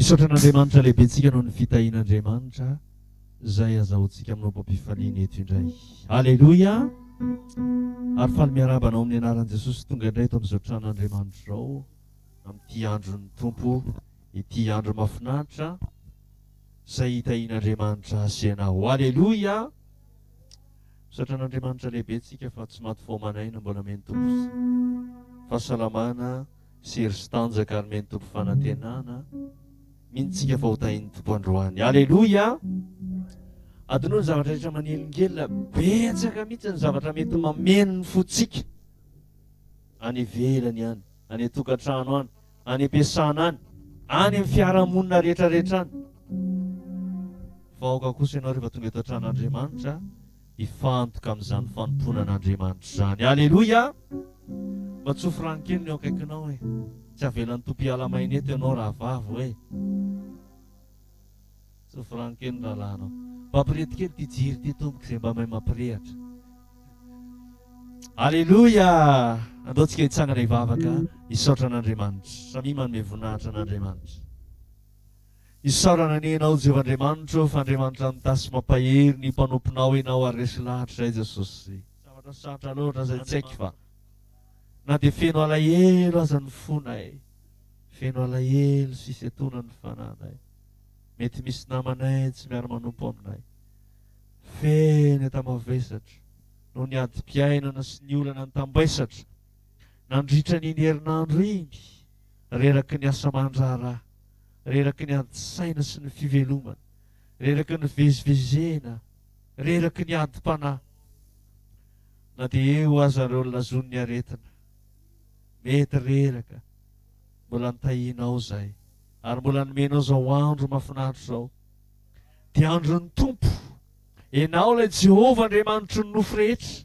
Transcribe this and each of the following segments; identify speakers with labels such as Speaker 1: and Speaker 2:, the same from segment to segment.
Speaker 1: misaotra an'Andriamanitra lehibentsika noho ny fitahian'Andriamanitra izay azahoantsika amin'ny ompam-pifaliana eto indray. Alleluia. Ary faly miarabana ao amin'ny anaran'i Jesosy tonga indray eto amin'izao tranon'Andriamanitra izao amin'ity andron'ny tompo, ity andro mahafinaritra izay hitahian'Andriamanitra asianao. Alleluia. Misaotra an'Andriamanitra lehibentsika fa tsy maty fao manaina mbola meny tompo fahasalamana sy hery sy tanjaka ary meny tompo fanantenana mintsika fa ho tahin'ny tompo androany. Alleluia. Adinoa ny zavatra rehetra manelingelina betsaka mihitsy ny zavatra mety mameno ny fotsika any ivelany any, any tokantrano any, any ampiasana any, any amin'ny fiarahamonina rehetrarehetra any. Vahoaka kosa ianao rehefa tonga eto an-tranon'Andriamanitra hifantoka amin'izany fanomponan'Andriamanitra izany. Alleluia. Mba tsofrankely ny eo akaikinao e, tsy avelan'ny tompo hiala-maina eto ianao raha vavo e. Tsofrankely ny rahalanao. Mampirety kely ty jiry ty tompoko izay mba mahay mampirehatra. Alleluia. Andaontsika hitsangana hivavaka hisaotra an'Andriamanitra. Samy manome voninahitra an'Andriamanitra. Isaorana anenao Jehovah'Andriamanitra fa Andriamanitra nitasy mampahery ny mpanomponao ianao ary resy lahatra izay Jesosy. Zavatra sarotra loatra izay tsy haiko fa na dia feno alahelo aza ny fonay, feno alahelo sisy etoana ny fananay, mety misy namanay tsy miara manompo aminay, feno etamavesatra no ny adi-piainana sy ny olana ny tambaisatra nandritra n'iny herinandro iny, reraky ny asa aman-draharaha, reraky ny adi-saina sy ny fivelomana, reraky ny vezivezena, reraky ny adi-panahy. Na dia eo aza ireo lazon'ny aretina, mety reraka, mbola nitahinao zay, ary mbola nomenao zao andro mahafinaritra zao. Dia andron'ny tompo, ianao ilay Jehovah Andriamanitry ny nofo rehetra,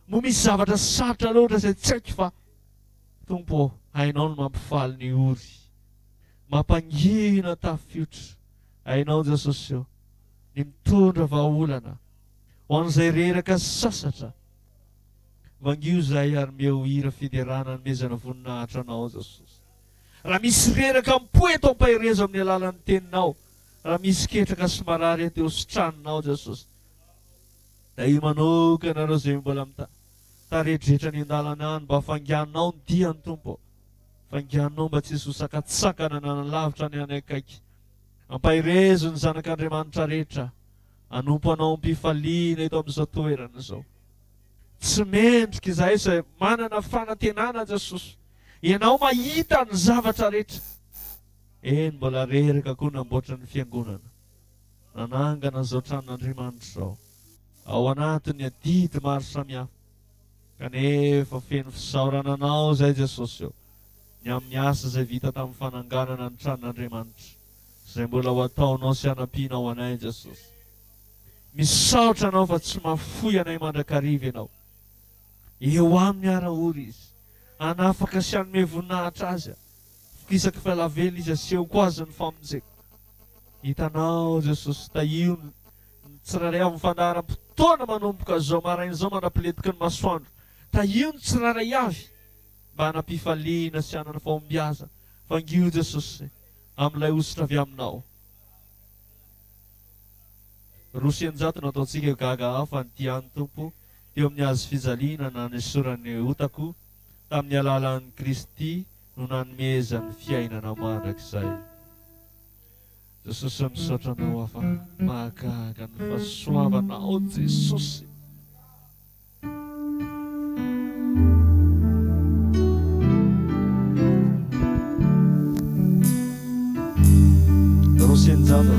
Speaker 1: mo misy zavatra sarotra loatra izay tsy haiko fa tompo hainao no mampifaly ny ory, mampangina tafiotra, hainao Jesosy eo ny mitondra vahaolana ho an'izay reraka sasatra. Vangio zay ary meo hira fiderana nomezana voninahitra anao Jesosy. Raha misy reraka mipoeto ampahirezo amin'ny alalan'ny teninao, raha misy ketraka sy marary eto eo sitranonao Jesosy, da io manokana ireo izay mbola taretretra ny andalana any mba fangianao ny diany tompo, fangianao mba tsy hisy ho sakatsakana na nalavitra ny any akaiky, ampahirezo ny zanak'Andriamanitra rehetra, anompo anao ampifaliana eto amin'izao toerana izao. Tsy mendrika izahay izay manana fanantenana Jesosy, ianao mahita ny zavatra rehetra. Eny mbola reraka koa namboatra ny fiangonana, nanangana izao tranon'Andriamanitra izao, ao anatin'ny adidy maro samihafa, kanefa feno fisaorana anao izay Jesosy eo, ny amin'ny asa izay vita tamin'ny fananganana ny tranon'Andriamanitra, izay mbola ho ataonao sy hanampianao anay Jesosy. Misaotra anao fa tsy mahafoy anay mandrakariva ianao. Eo amin'ny ara-ory izy, anafaka sy hanome voninahitra azy, fikisaky fialavela izy aseho koa azy ny famonjeko. Hitanao Jesosy, tahio ny tsiraray avy ny fandaharam-potoana manomboka zao maraina izao manapiletiky ny masoandro, tahio ny tsiraray avy mba hanampifaliana sy hanana fahombiaza. Vangio Jesosy amin'ilay ositra avy aminao. Roa sy eninjato no ataontsika gaga hafa ny tian'ny tompo eo amin'ny azo fijaliana na nisorany otako tamin'ny alalan'ny Kristy no nanomezany fiainana mandrakizay. Jesosy misaotra anao hafa mahagaga ny fahasoavanao Jesosy. Roa sy eninjato.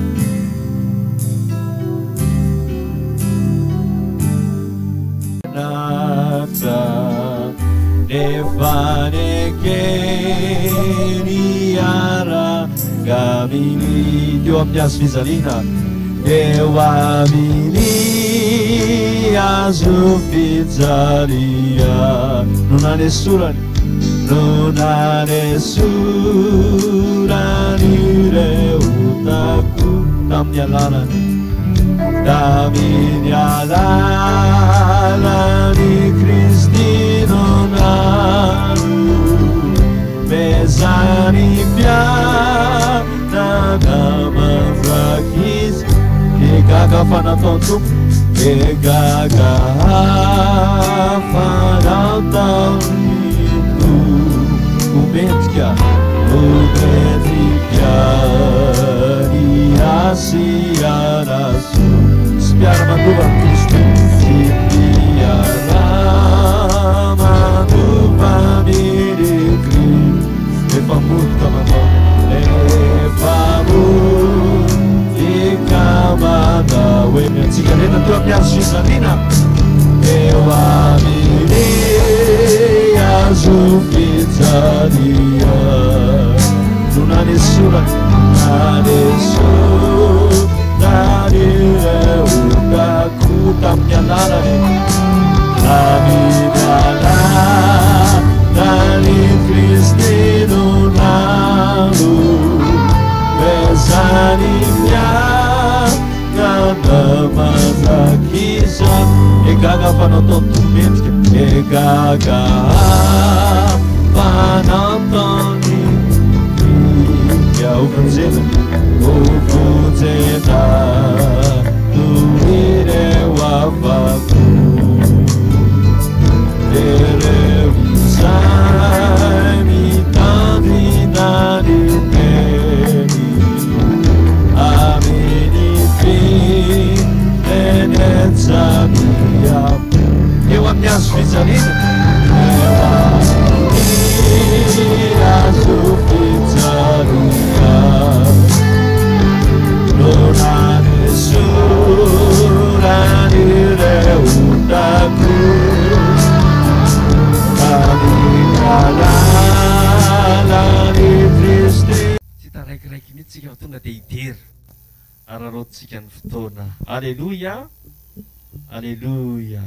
Speaker 1: Nefanekeriara gamini teo amin'ny azo fizaliana, teo amin'ny azo fijalia no nanesorany, no nanesorany ireo otako tamin'ny alalany, tamin'ny alalany Kristy no nano mezany pianana tompoko e gaga farao taonito omendrika omendrika iasiaraso sy mpiara-mandova amin'ny Kristy sy mpiara-mandova mirekry efa motika manao efa motika manao e antsika rena teo amin'ny azo fizarina eo aminy azo fijaria no nanesorana nanesonareokako tamin'ny alalany aminy alalany Kristy no nano vezany miakana manakisa e gaga fanao tontomendrika e gaga fanao tony ovunzena ovunzena tuireu afako ereu isai mitandri nari teni amini fin tenenza mia eu a minha suficialina eu a suficialina non ha nessuna dire utaku la di Kristi sita raiky mihitsy tsika tonga dia hidery ararotsika ny fotoana alleluia alleluia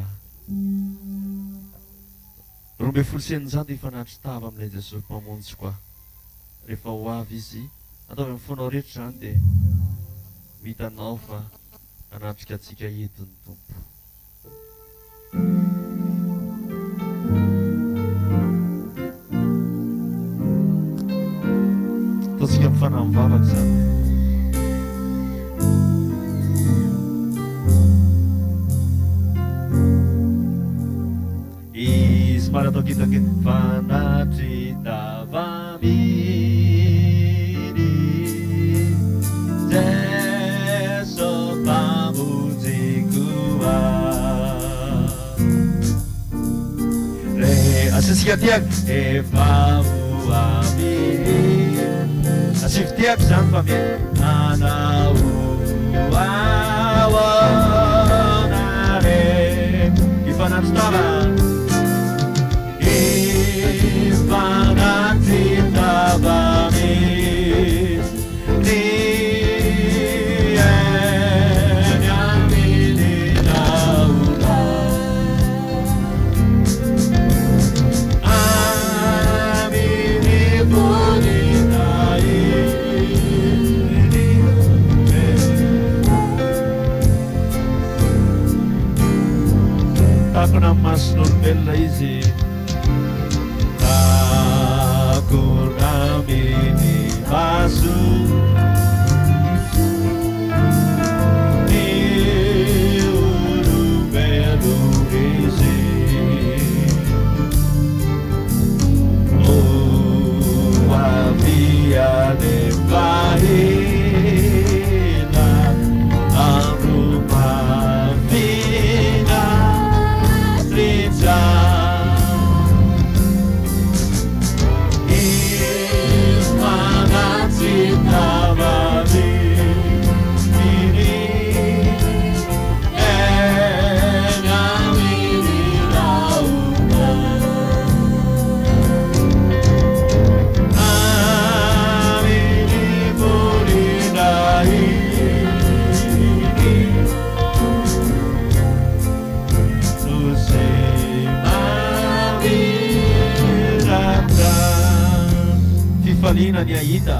Speaker 1: 12 seninjato efa natry tava amin'ilay Jesosy mpamonjy koa rehefa ho avy izy atao amin'ny fonao rehetra zany dia vitanao fa anatrika atsika entiny tompo ataotsika mifanahy mivavaka zany izy mara atao kitake fanatry davaminy Jeso mpamonjikoa re asisika tiak efa hoaminy asiko tiak zany fa mety anao aonare ifanatry tava ifanatry tavaminy ni eny aminy naona aminy voninay takona mason'olombelona izy takona miny maso ny olombelo izy o aviane vahina andro mavina trinja Fifalina ni aita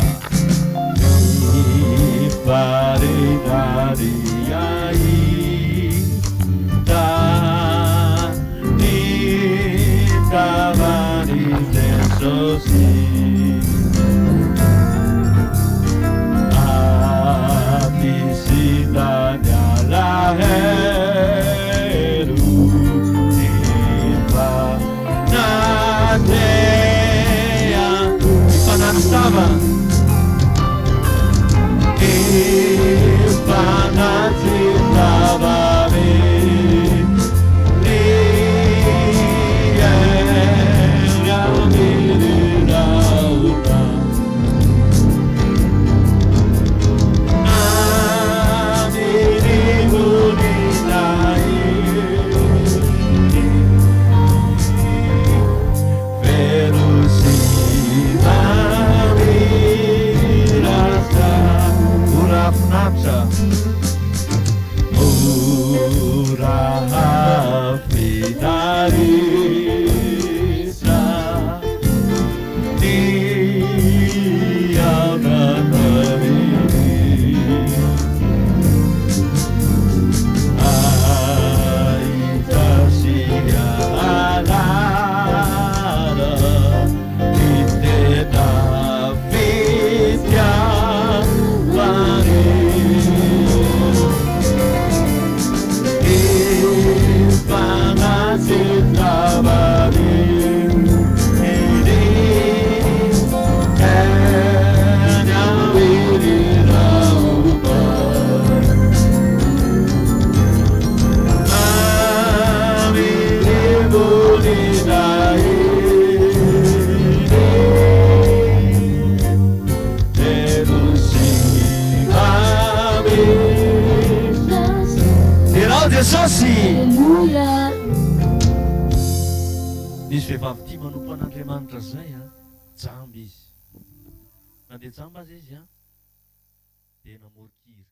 Speaker 1: Ifarinari aita Nitavani Jesosi Apisitanya la jesosy
Speaker 2: Alleluia.
Speaker 1: misy vehivavy tia manompo an'andriamanitra zay a jamba izy na dia jamba azy izy a dia namorokira